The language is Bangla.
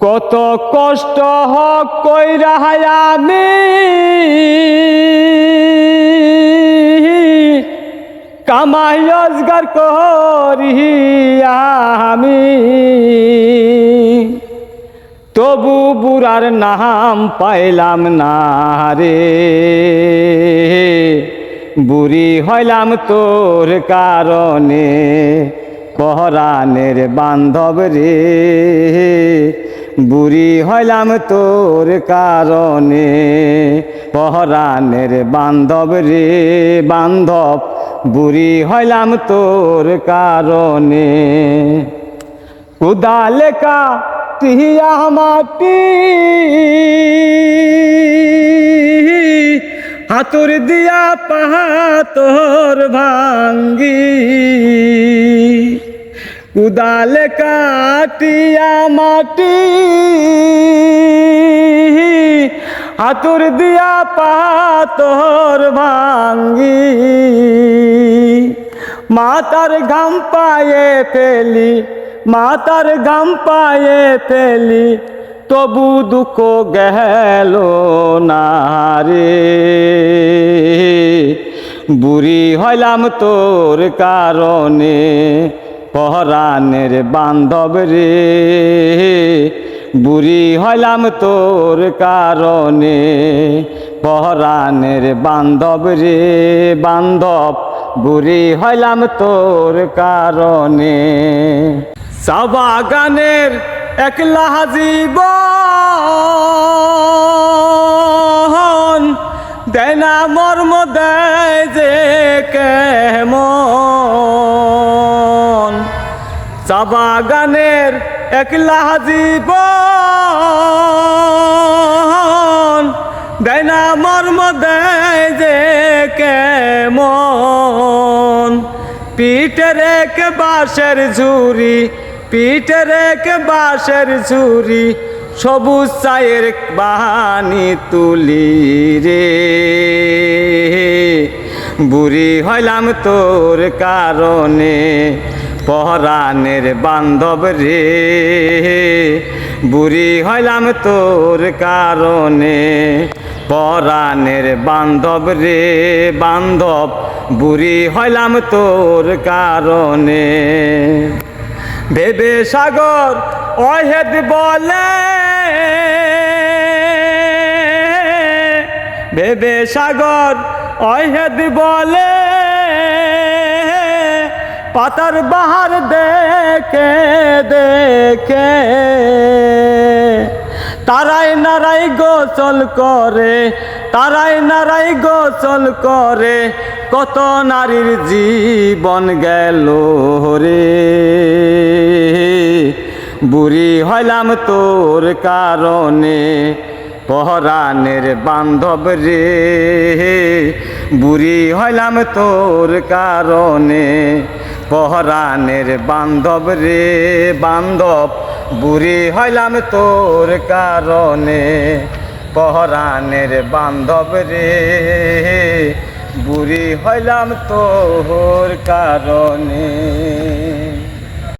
কত কষ্ট হক কইরা আমি কামাই রোজগার করি আমি, তবু বুড়ার নাম পাইলাম না রে। বুড়ি হইলাম তোর কারণে পরাণের বান্ধব রে। বুড়ি হইলাম তোর কারণে পরাণের বান্ধব রে। বান্ধব বুড়ি হইলাম তোর কারণে। উদালেকা টিয়া মাটি হাতুর দিয়া পাহাতর ভাঙ্গি, কুদালে কাটিয়া মাটি হাতুর দিয়া পাহাতর ভাঙ্গি। মাতার ঘাম পায়ে ফেলি, মাতার ঘাম পায়ে ফেলি, তবু দুঃখ গেল না রে। বুড়ি হইলাম তোর কারণে পরাণের বান্ধব রে। বুড়ি হইলাম তোর কারণে পরাণের বান্ধব রে। বান্ধব বুড়ি হইলাম তোর কারণে। চা বাগানের একলা জীবন দেয় না মর্ম দেয় যে কেমন। চা বাগানের একলা জীবন দেয় না মর্ম দেয় যে কেমন। পিঠের এক বাঁশের ঝুরি, পিঠের এক বাঁশের ঝুরি, সবুজ চায়ের বাহানি তুলি রে। বুড়ি হইলাম তোর কারণে পরাণের বান্ধব রে। বুড়ি হইলাম তোর কারণে পরাণের বান্ধব রে। বান্ধব বুড়ি হইলাম তোর কারণে। ভেবে সাগর অহেদ বলে, ভেবে সাগর অহেদ বলে, পাতার বাহার দেখে দেখে তারাই নারাই গোসল করে, তারাই নারাই গোসল করে, কত নারীর জীবন গেল রে। বুড়ি হইলাম তোর কারণে পরাণের বান্ধব রে। বুড়ি হইলাম তোর কারণে পরাণের বান্ধব রে। বান্ধব বুড়ি হইলাম তোর কারণে পরাণের বান্ধব রে। বুড়ি হইলাম তোর কারণে।